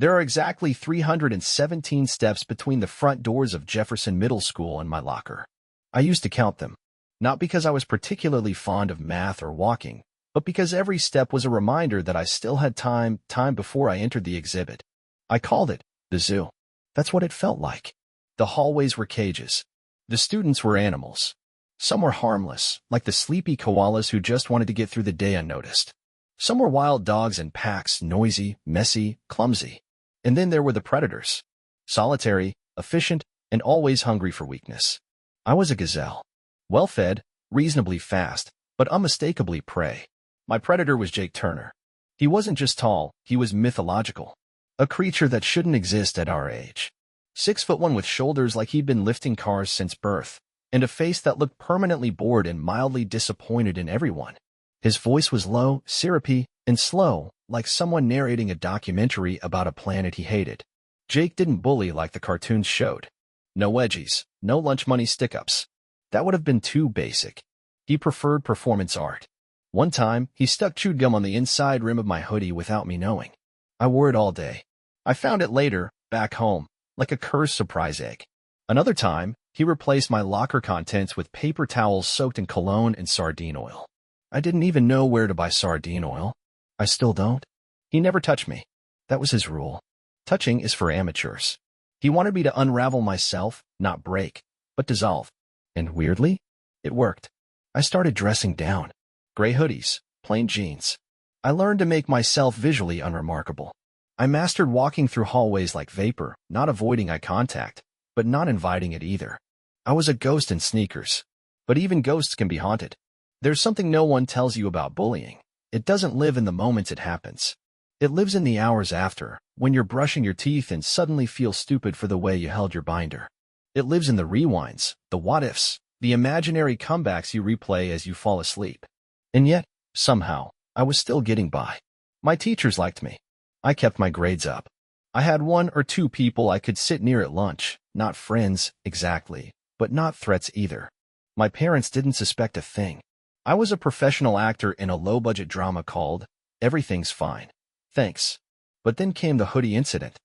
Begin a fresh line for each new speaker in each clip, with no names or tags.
There are exactly 317 steps between the front doors of Jefferson Middle School and my locker. I used to count them, not because I was particularly fond of math or walking, but because every step was a reminder that I still had time before I entered the exhibit. I called it the zoo. That's what it felt like. The hallways were cages. The students were animals. Some were harmless, like the sleepy koalas who just wanted to get through the day unnoticed. Some were wild dogs in packs, noisy, messy, clumsy. And then there were the predators. Solitary, efficient, and always hungry for weakness. I was a gazelle. Well-fed, reasonably fast, but unmistakably prey. My predator was Jake Turner. He wasn't just tall, he was mythological. A creature that shouldn't exist at our age. 6'1" with shoulders like he'd been lifting cars since birth, and a face that looked permanently bored and mildly disappointed in everyone. His voice was low, syrupy, and slow, like someone narrating a documentary about a planet he hated. Jake didn't bully like the cartoons showed. No wedgies, no lunch money stick-ups. That would have been too basic. He preferred performance art. One time, he stuck chewed gum on the inside rim of my hoodie without me knowing. I wore it all day. I found it later, back home, like a cursed surprise egg. Another time, he replaced my locker contents with paper towels soaked in cologne and sardine oil. I didn't even know where to buy sardine oil. I still don't. He never touched me. That was his rule. Touching is for amateurs. He wanted me to unravel myself, not break, but dissolve. And weirdly, it worked. I started dressing down. Gray hoodies, plain jeans. I learned to make myself visually unremarkable. I mastered walking through hallways like vapor, not avoiding eye contact, but not inviting it either. I was a ghost in sneakers. But even ghosts can be haunted. There's something no one tells you about bullying. It doesn't live in the moments it happens. It lives in the hours after, when you're brushing your teeth and suddenly feel stupid for the way you held your binder. It lives in the rewinds, the what-ifs, the imaginary comebacks you replay as you fall asleep. And yet, somehow, I was still getting by. My teachers liked me. I kept my grades up. I had one or two people I could sit near at lunch, not friends, exactly, but not threats either. My parents didn't suspect a thing. I was a professional actor in a low-budget drama called Everything's Fine. Thanks. But then came the hoodie incident.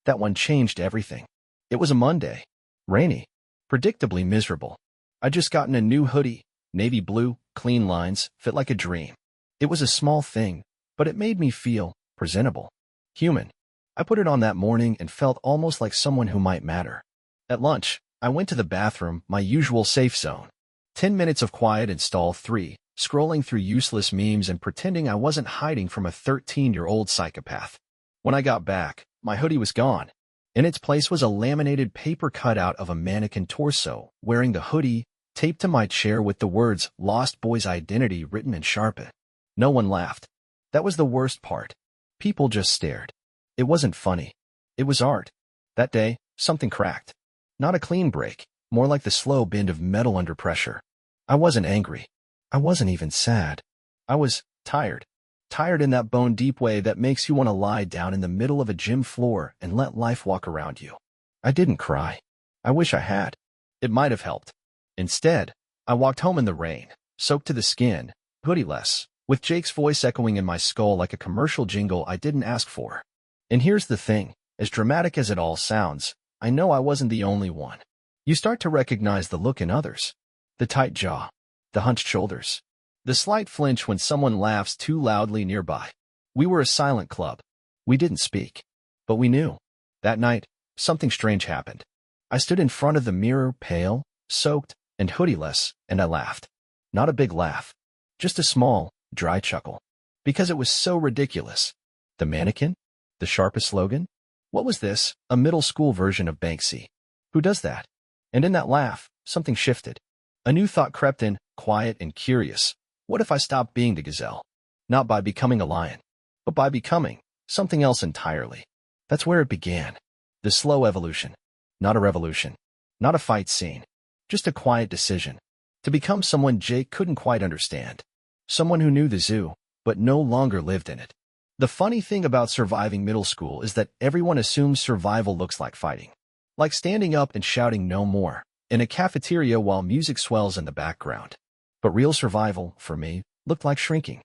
That one changed everything. It was a Monday. Rainy. Predictably miserable. I'd just gotten a new hoodie, navy blue, clean lines, fit like a dream. It was a small thing, but it made me feel presentable. Human. I put it on that morning and felt almost like someone who might matter. At lunch, I went to the bathroom, my usual safe zone. 10 minutes of quiet in stall 3, scrolling through useless memes and pretending I wasn't hiding from a 13-year-old psychopath. When I got back, my hoodie was gone. In its place was a laminated paper cutout of a mannequin torso, wearing the hoodie, taped to my chair with the words "Lost Boy's Identity" written in Sharpie. No one laughed. That was the worst part. People just stared. It wasn't funny. It was art. That day, something cracked. Not a clean break, more like the slow bend of metal under pressure. I wasn't angry. I wasn't even sad. I was tired. Tired in that bone-deep way that makes you want to lie down in the middle of a gym floor and let life walk around you. I didn't cry. I wish I had. It might have helped. Instead, I walked home in the rain, soaked to the skin, hoodieless, with Jake's voice echoing in my skull like a commercial jingle I didn't ask for. And here's the thing, as dramatic as it all sounds, I know I wasn't the only one. You start to recognize the look in others. The tight jaw, the hunched shoulders, the slight flinch when someone laughs too loudly nearby. We were a silent club. We didn't speak. But we knew. That night, something strange happened. I stood in front of the mirror, pale, soaked, and hoodieless, and I laughed. Not a big laugh. Just a small, dry chuckle. Because it was so ridiculous. The mannequin? The sharpest slogan? What was this? A middle school version of Banksy. Who does that? And in that laugh, something shifted. A new thought crept in, quiet and curious. What if I stopped being the gazelle? Not by becoming a lion, but by becoming something else entirely. That's where it began. The slow evolution. Not a revolution. Not a fight scene. Just a quiet decision. To become someone Jake couldn't quite understand. Someone who knew the zoo, but no longer lived in it. The funny thing about surviving middle school is that everyone assumes survival looks like fighting. Like standing up and shouting "no more" in a cafeteria while music swells in the background. But real survival, for me, looked like shrinking.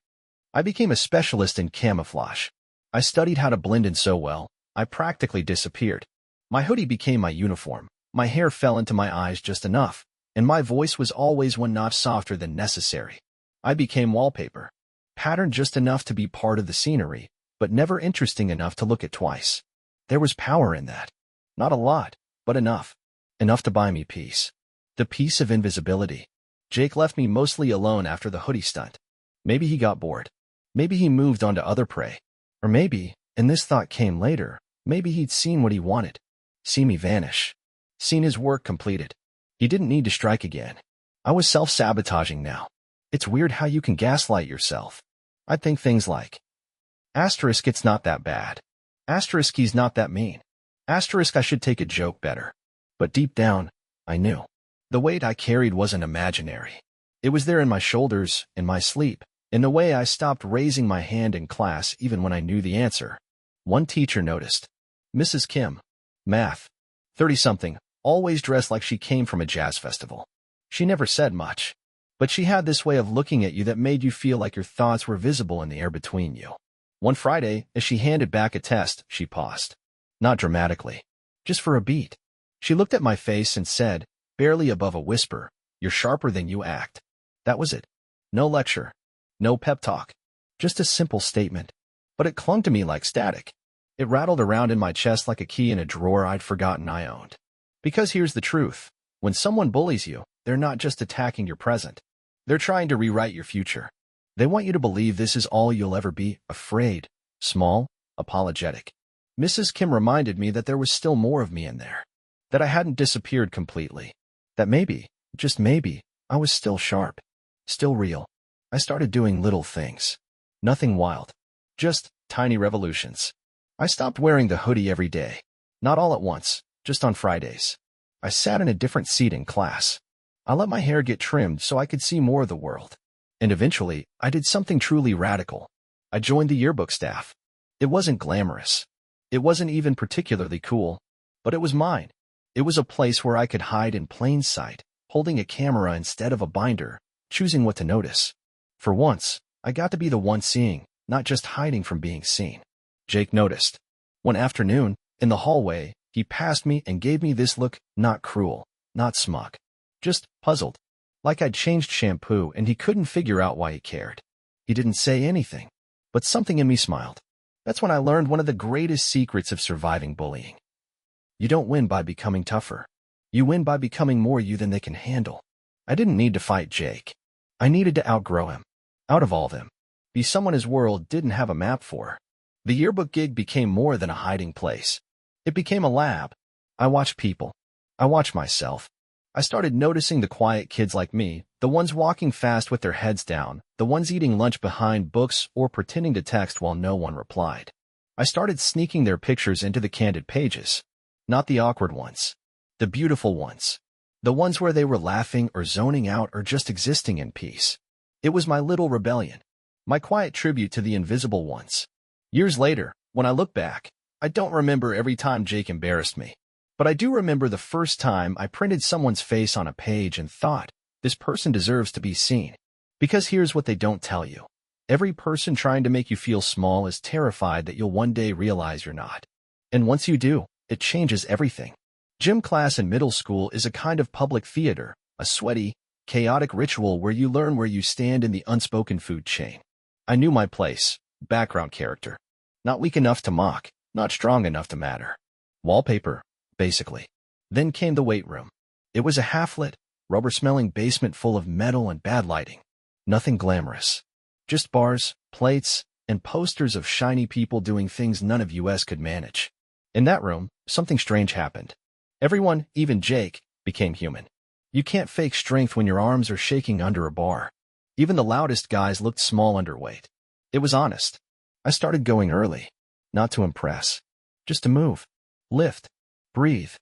I became a specialist in camouflage. I studied how to blend in so well, I practically disappeared. My hoodie became my uniform, my hair fell into my eyes just enough, and my voice was always one notch softer than necessary. I became wallpaper, patterned just enough to be part of the scenery, but never interesting enough to look at twice. There was power in that. Not a lot, but enough. Enough to buy me peace. The peace of invisibility. Jake left me mostly alone after the hoodie stunt. Maybe he got bored. Maybe he moved on to other prey. Or maybe, and this thought came later, maybe he'd seen what he wanted. Seen me vanish. Seen his work completed. He didn't need to strike again. I was self-sabotaging now. It's weird how you can gaslight yourself. I'd think things like, asterisk, it's not that bad. Asterisk, he's not that mean. Asterisk, I should take a joke better. But deep down, I knew. The weight I carried wasn't imaginary. It was there in my shoulders, in my sleep, in the way I stopped raising my hand in class even when I knew the answer. One teacher noticed. Mrs. Kim. Math. 30-something, always dressed like she came from a jazz festival. She never said much. But she had this way of looking at you that made you feel like your thoughts were visible in the air between you. One Friday, as she handed back a test, she paused. Not dramatically. Just for a beat. She looked at my face and said, barely above a whisper, "You're sharper than you act." That was it. No lecture. No pep talk. Just a simple statement. But it clung to me like static. It rattled around in my chest like a key in a drawer I'd forgotten I owned. Because here's the truth. When someone bullies you, they're not just attacking your present. They're trying to rewrite your future. They want you to believe this is all you'll ever be, afraid, small, apologetic. Mrs. Kim reminded me that there was still more of me in there. That I hadn't disappeared completely. That maybe, just maybe, I was still sharp. Still real. I started doing little things. Nothing wild. Just tiny revolutions. I stopped wearing the hoodie every day. Not all at once, just on Fridays. I sat in a different seat in class. I let my hair get trimmed so I could see more of the world. And eventually, I did something truly radical. I joined the yearbook staff. It wasn't glamorous. It wasn't even particularly cool. But it was mine. It was a place where I could hide in plain sight, holding a camera instead of a binder, choosing what to notice. For once, I got to be the one seeing, not just hiding from being seen. Jake noticed. One afternoon, in the hallway, he passed me and gave me this look, not cruel, not smug. Just puzzled. Like I'd changed shampoo and he couldn't figure out why he cared. He didn't say anything, but something in me smiled. That's when I learned one of the greatest secrets of surviving bullying. You don't win by becoming tougher. You win by becoming more you than they can handle. I didn't need to fight Jake. I needed to outgrow him. Out of all them. Be someone his world didn't have a map for. The yearbook gig became more than a hiding place. It became a lab. I watched people. I watched myself. I started noticing the quiet kids like me, the ones walking fast with their heads down, the ones eating lunch behind books or pretending to text while no one replied. I started sneaking their pictures into the candid pages. Not the awkward ones. The beautiful ones. The ones where they were laughing or zoning out or just existing in peace. It was my little rebellion. My quiet tribute to the invisible ones. Years later, when I look back, I don't remember every time Jake embarrassed me. But I do remember the first time I printed someone's face on a page and thought, this person deserves to be seen. Because here's what they don't tell you. Every person trying to make you feel small is terrified that you'll one day realize you're not. And once you do, it changes everything. Gym class in middle school is a kind of public theater, a sweaty, chaotic ritual where you learn where you stand in the unspoken food chain. I knew my place, background character. Not weak enough to mock, not strong enough to matter. Wallpaper, basically. Then came the weight room. It was a half-lit, rubber-smelling basement full of metal and bad lighting. Nothing glamorous. Just bars, plates, and posters of shiny people doing things none of us could manage. In that room, something strange happened. Everyone, even Jake, became human. You can't fake strength when your arms are shaking under a bar. Even the loudest guys looked small underweight. It was honest. I started going early. Not to impress. Just to move. Lift. Breathe.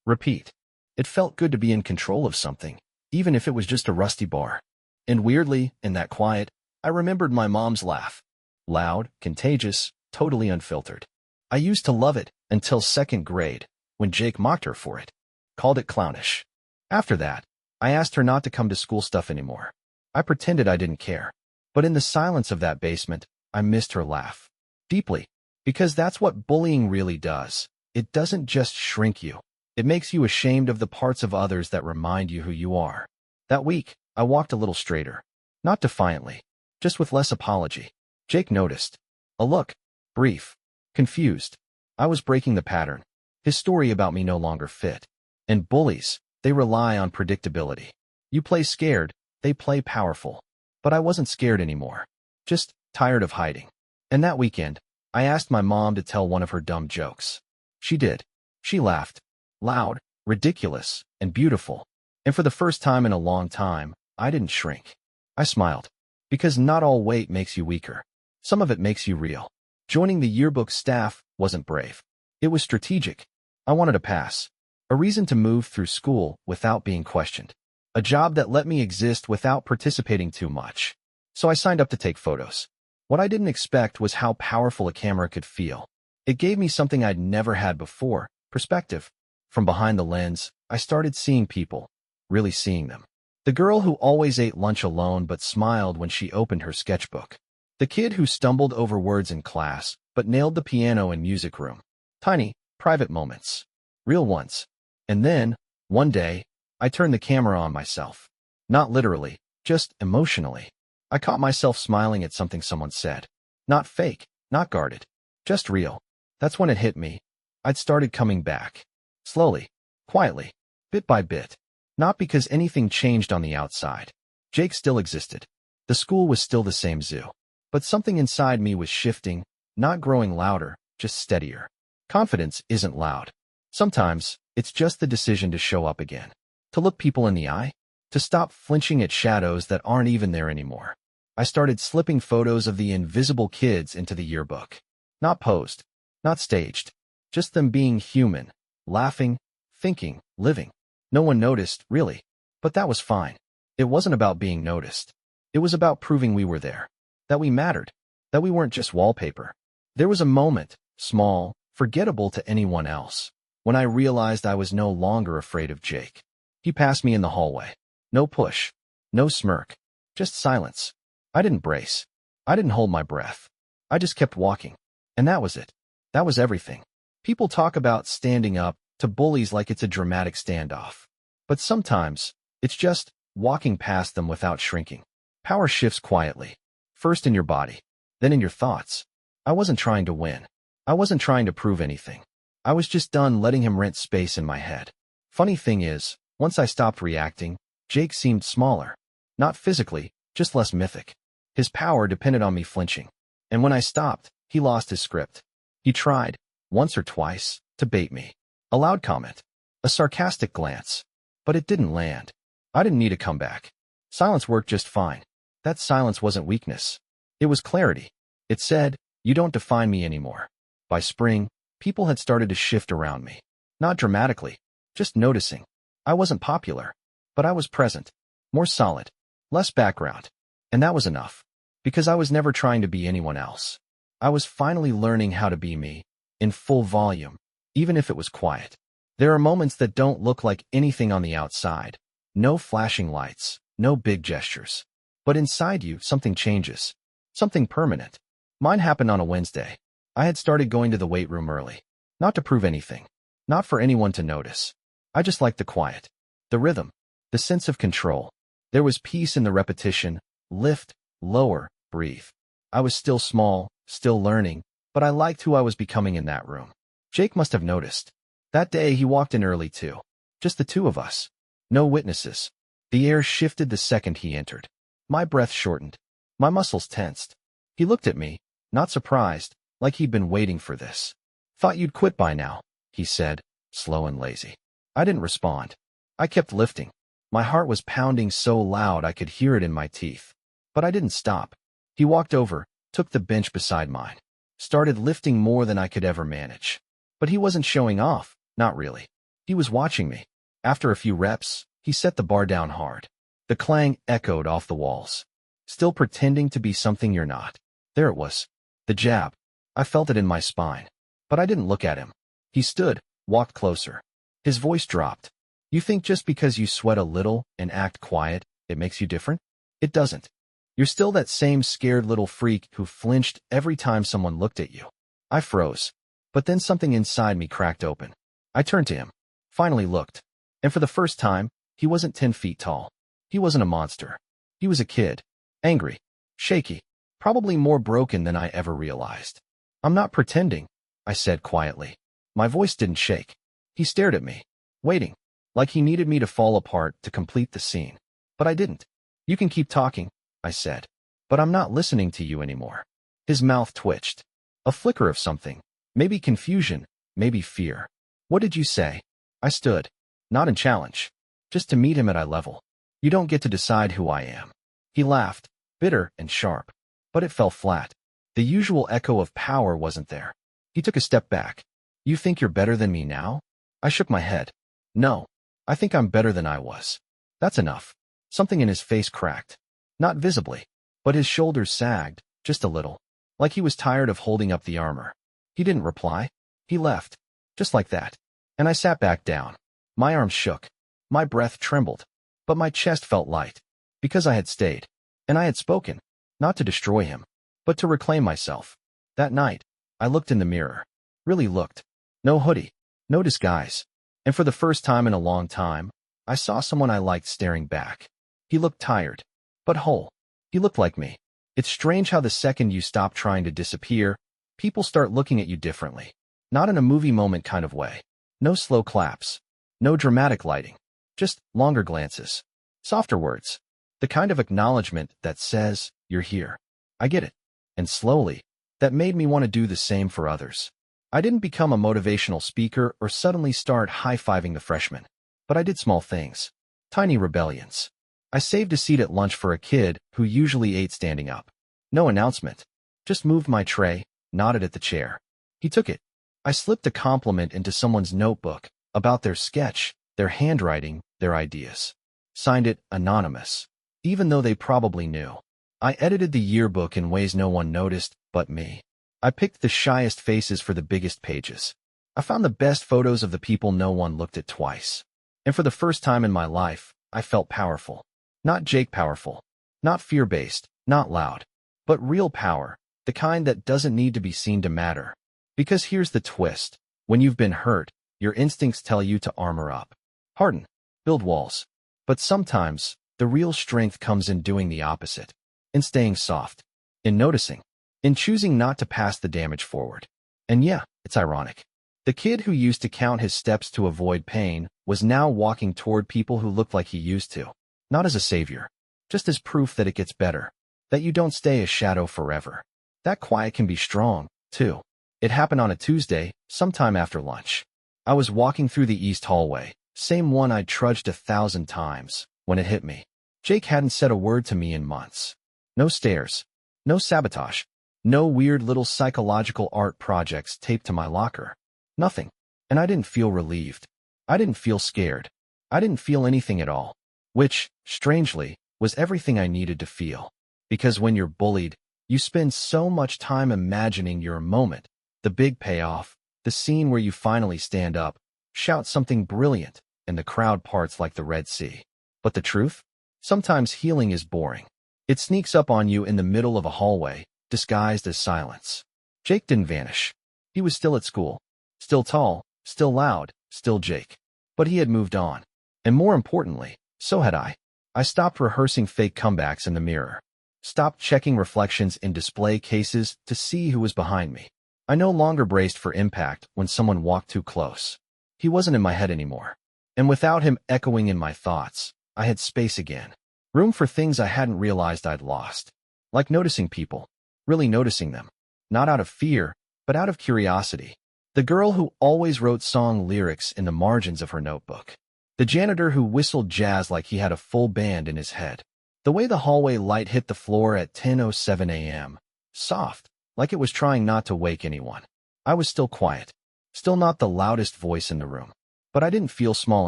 Repeat. It felt good to be in control of something, even if it was just a rusty bar. And weirdly, in that quiet, I remembered my mom's laugh. Loud, contagious, totally unfiltered. I used to love it until second grade, when Jake mocked her for it. Called it clownish. After that, I asked her not to come to school stuff anymore. I pretended I didn't care. But in the silence of that basement, I missed her laugh. Deeply. Because that's what bullying really does. It doesn't just shrink you. It makes you ashamed of the parts of others that remind you who you are. That week, I walked a little straighter. Not defiantly, just with less apology. Jake noticed. A look. Brief. Confused. I was breaking the pattern. His story about me no longer fit. And bullies, they rely on predictability. You play scared, they play powerful. But I wasn't scared anymore. Just tired of hiding. And that weekend, I asked my mom to tell one of her dumb jokes. She did. She laughed. Loud, ridiculous, and beautiful. And for the first time in a long time, I didn't shrink. I smiled. Because not all weight makes you weaker. Some of it makes you real. Joining the yearbook staff wasn't brave. It was strategic. I wanted a pass. A reason to move through school without being questioned. A job that let me exist without participating too much. So I signed up to take photos. What I didn't expect was how powerful a camera could feel. It gave me something I'd never had before, perspective. From behind the lens, I started seeing people, really seeing them. The girl who always ate lunch alone but smiled when she opened her sketchbook. The kid who stumbled over words in class but nailed the piano in music room. Tiny, private moments. Real ones. And then, one day, I turned the camera on myself. Not literally, just emotionally. I caught myself smiling at something someone said. Not fake, not guarded. Just real. That's when it hit me. I'd started coming back. Slowly, quietly, bit by bit. Not because anything changed on the outside. Jake still existed. The school was still the same zoo. But something inside me was shifting, not growing louder, just steadier. Confidence isn't loud. Sometimes, it's just the decision to show up again. To look people in the eye. To stop flinching at shadows that aren't even there anymore. I started slipping photos of the invisible kids into the yearbook. Not posed. Not staged. Just them being human. Laughing, thinking, living. No one noticed, really. But that was fine. It wasn't about being noticed. It was about proving we were there. That we mattered. That we weren't just wallpaper. There was a moment, small, forgettable to anyone else, when I realized I was no longer afraid of Jake. He passed me in the hallway. No push. No smirk. Just silence. I didn't brace. I didn't hold my breath. I just kept walking. And that was it. That was everything. People talk about standing up to bullies like it's a dramatic standoff. But sometimes, it's just walking past them without shrinking. Power shifts quietly. First in your body, then in your thoughts. I wasn't trying to win. I wasn't trying to prove anything. I was just done letting him rent space in my head. Funny thing is, once I stopped reacting, Jake seemed smaller. Not physically, just less mythic. His power depended on me flinching. And when I stopped, he lost his script. He tried, once or twice, to bait me. A loud comment. A sarcastic glance. But it didn't land. I didn't need a comeback. Silence worked just fine. That silence wasn't weakness. It was clarity. It said, you don't define me anymore. By spring, people had started to shift around me. Not dramatically, just noticing. I wasn't popular, but I was present. More solid. Less background. And that was enough. Because I was never trying to be anyone else. I was finally learning how to be me, in full volume, even if it was quiet. There are moments that don't look like anything on the outside. No flashing lights, no big gestures. But inside you, something changes. Something permanent. Mine happened on a Wednesday. I had started going to the weight room early. Not to prove anything. Not for anyone to notice. I just liked the quiet. The rhythm. The sense of control. There was peace in the repetition. Lift, lower, breathe. I was still small, still learning, but I liked who I was becoming in that room. Jake must have noticed. That day he walked in early too. Just the two of us. No witnesses. The air shifted the second he entered. My breath shortened. My muscles tensed. He looked at me, not surprised, like he'd been waiting for this. Thought you'd quit by now, he said, slow and lazy. I didn't respond. I kept lifting. My heart was pounding so loud I could hear it in my teeth. But I didn't stop. He walked over, took the bench beside mine. Started lifting more than I could ever manage. But he wasn't showing off, not really. He was watching me. After a few reps, he set the bar down hard. The clang echoed off the walls. Still pretending to be something you're not. There it was. The jab. I felt it in my spine. But I didn't look at him. He stood, walked closer. His voice dropped. You think just because you sweat a little and act quiet, it makes you different? It doesn't. You're still that same scared little freak who flinched every time someone looked at you. I froze. But then something inside me cracked open. I turned to him. Finally looked. And for the first time, he wasn't 10 feet tall. He wasn't a monster. He was a kid. Angry. Shaky. Probably more broken than I ever realized. I'm not pretending, I said quietly. My voice didn't shake. He stared at me, waiting, like he needed me to fall apart to complete the scene. But I didn't. You can keep talking, I said. But I'm not listening to you anymore. His mouth twitched. A flicker of something. Maybe confusion, maybe fear. What did you say? I stood. Not in challenge. Just to meet him at eye level. You don't get to decide who I am. He laughed, bitter and sharp. But it fell flat. The usual echo of power wasn't there. He took a step back. You think you're better than me now? I shook my head. No. I think I'm better than I was. That's enough. Something in his face cracked. Not visibly. But his shoulders sagged, just a little. Like he was tired of holding up the armor. He didn't reply. He left. Just like that. And I sat back down. My arms shook. My breath trembled. But my chest felt light. Because I had stayed. And I had spoken. Not to destroy him. But to reclaim myself. That night, I looked in the mirror. Really looked. No hoodie. No disguise. And for the first time in a long time, I saw someone I liked staring back. He looked tired. But whole. He looked like me. It's strange how the second you stop trying to disappear, people start looking at you differently. Not in a movie moment kind of way. No slow claps. No dramatic lighting. Just longer glances. Softer words. The kind of acknowledgement that says, you're here. I get it. And slowly, that made me want to do the same for others. I didn't become a motivational speaker or suddenly start high-fiving the freshmen. But I did small things. Tiny rebellions. I saved a seat at lunch for a kid who usually ate standing up. No announcement. Just moved my tray, nodded at the chair. He took it. I slipped a compliment into someone's notebook about their sketch, their handwriting, their ideas. Signed it anonymous. Even though they probably knew. I edited the yearbook in ways no one noticed but me. I picked the shyest faces for the biggest pages. I found the best photos of the people no one looked at twice. And for the first time in my life, I felt powerful. Not Jake powerful. Not fear-based, not loud. But real power, the kind that doesn't need to be seen to matter. Because here's the twist. When you've been hurt, your instincts tell you to armor up. Harden. Build walls. But sometimes, the real strength comes in doing the opposite. In staying soft. In noticing. In choosing not to pass the damage forward. And yeah, it's ironic. The kid who used to count his steps to avoid pain was now walking toward people who looked like he used to. Not as a savior. Just as proof that it gets better. That you don't stay a shadow forever. That quiet can be strong, too. It happened on a Tuesday, sometime after lunch. I was walking through the east hallway, same one I'd trudged 1,000 times, when it hit me. Jake hadn't said a word to me in months. No stares. No sabotage. No weird little psychological art projects taped to my locker. Nothing. And I didn't feel relieved. I didn't feel scared. I didn't feel anything at all. Which, strangely, was everything I needed to feel. Because when you're bullied, you spend so much time imagining your moment, the big payoff, the scene where you finally stand up, shout something brilliant, and the crowd parts like the Red Sea. But the truth? Sometimes healing is boring. It sneaks up on you in the middle of a hallway, disguised as silence. Jake didn't vanish. He was still at school. Still tall, still loud, still Jake. But he had moved on. And more importantly, so had I. I stopped rehearsing fake comebacks in the mirror. Stopped checking reflections in display cases to see who was behind me. I no longer braced for impact when someone walked too close. He wasn't in my head anymore. And without him echoing in my thoughts, I had space again. Room for things I hadn't realized I'd lost. Like noticing people. Really noticing them. Not out of fear, but out of curiosity. The girl who always wrote song lyrics in the margins of her notebook. The janitor who whistled jazz like he had a full band in his head. The way the hallway light hit the floor at 10:07 a.m. Soft, like it was trying not to wake anyone. I was still quiet. Still not the loudest voice in the room. But I didn't feel small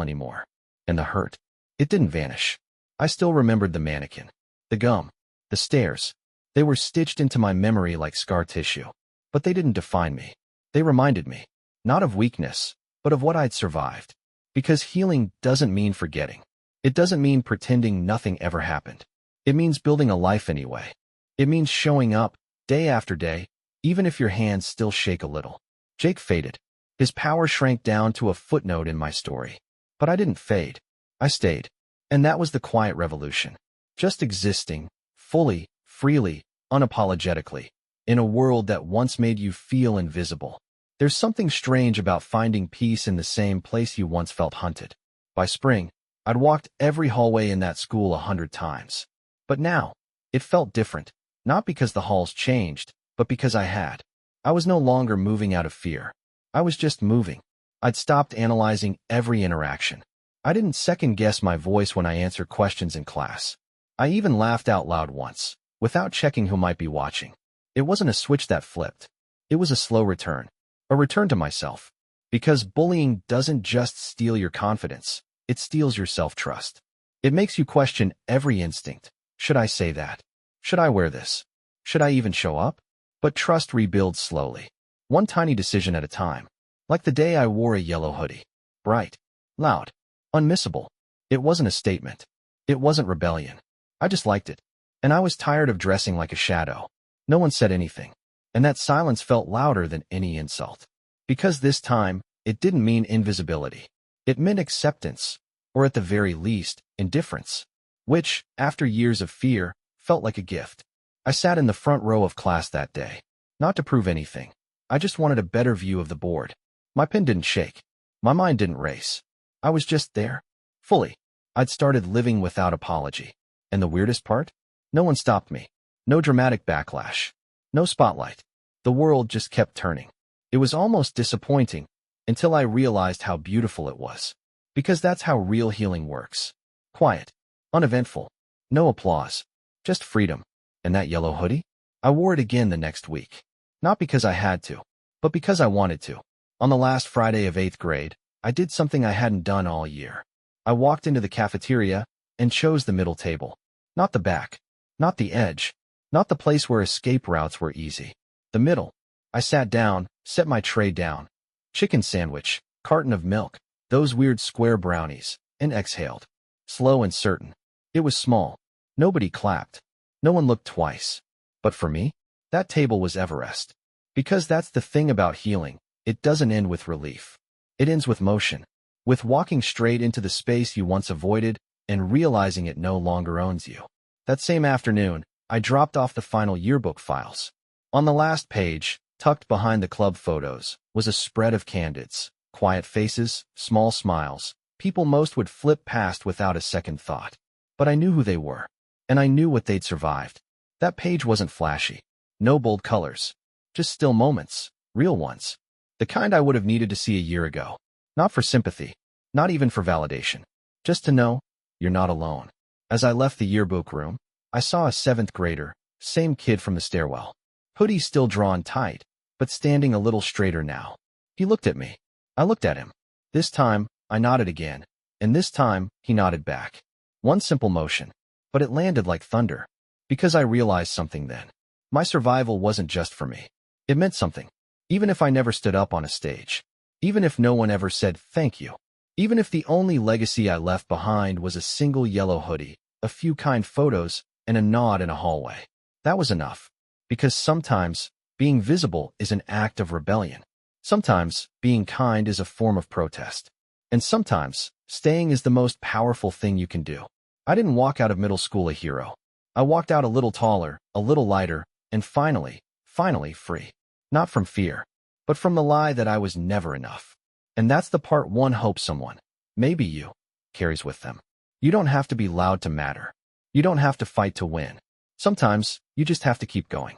anymore. And the hurt. It didn't vanish. I still remembered the mannequin. The gum. The stares. They were stitched into my memory like scar tissue. But they didn't define me. They reminded me. Not of weakness, but of what I'd survived. Because healing doesn't mean forgetting. It doesn't mean pretending nothing ever happened. It means building a life anyway. It means showing up, day after day, even if your hands still shake a little. Jake faded. His power shrank down to a footnote in my story. But I didn't fade. I stayed. And that was the quiet revolution. Just existing, fully, freely, unapologetically, in a world that once made you feel invisible. There's something strange about finding peace in the same place you once felt hunted. By spring, I'd walked every hallway in that school 100 times. But now, it felt different, not because the halls changed, but because I had. I was no longer moving out of fear. I was just moving. I'd stopped analyzing every interaction. I didn't second-guess my voice when I answered questions in class. I even laughed out loud once, without checking who might be watching. It wasn't a switch that flipped. It was a slow return. A return to myself. Because bullying doesn't just steal your confidence, it steals your self-trust. It makes you question every instinct. Should I say that? Should I wear this? Should I even show up? But trust rebuilds slowly. One tiny decision at a time. Like the day I wore a yellow hoodie. Bright. Loud. Unmissable. It wasn't a statement. It wasn't rebellion. I just liked it. And I was tired of dressing like a shadow. No one said anything. And that silence felt louder than any insult. Because this time, it didn't mean invisibility. It meant acceptance, or at the very least, indifference. Which, after years of fear, felt like a gift. I sat in the front row of class that day. Not to prove anything. I just wanted a better view of the board. My pen didn't shake. My mind didn't race. I was just there. Fully. I'd started living without apology. And the weirdest part? No one stopped me. No dramatic backlash. No spotlight. The world just kept turning. It was almost disappointing, until I realized how beautiful it was. Because that's how real healing works. Quiet. Uneventful. No applause. Just freedom. And that yellow hoodie? I wore it again the next week. Not because I had to, but because I wanted to. On the last Friday of 8th grade, I did something I hadn't done all year. I walked into the cafeteria and chose the middle table. Not the back. Not the edge. Not the place where escape routes were easy. The middle. I sat down, set my tray down. Chicken sandwich, carton of milk, those weird square brownies, and exhaled. Slow and certain. It was small. Nobody clapped. No one looked twice. But for me, that table was Everest. Because that's the thing about healing. It doesn't end with relief. It ends with motion. With walking straight into the space you once avoided and realizing it no longer owns you. That same afternoon, I dropped off the final yearbook files. On the last page, tucked behind the club photos, was a spread of candids, quiet faces, small smiles, people most would flip past without a second thought. But I knew who they were, and I knew what they'd survived. That page wasn't flashy. No bold colors. Just still moments, real ones. The kind I would have needed to see a year ago. Not for sympathy, not even for validation. Just to know, you're not alone. As I left the yearbook room, I saw a 7th grader, same kid from the stairwell. Hoodie still drawn tight, but standing a little straighter now. He looked at me. I looked at him. This time, I nodded again, and this time, he nodded back. One simple motion, but it landed like thunder. Because I realized something then. My survival wasn't just for me. It meant something. Even if I never stood up on a stage. Even if no one ever said thank you. Even if the only legacy I left behind was a single yellow hoodie, a few kind photos, and a nod in a hallway. That was enough. Because sometimes, being visible is an act of rebellion. Sometimes, being kind is a form of protest. And sometimes, staying is the most powerful thing you can do. I didn't walk out of middle school a hero. I walked out a little taller, a little lighter, and finally free. Not from fear, but from the lie that I was never enough. And that's the part one hopes someone, maybe you, carries with them. You don't have to be loud to matter. You don't have to fight to win. Sometimes, you just have to keep going.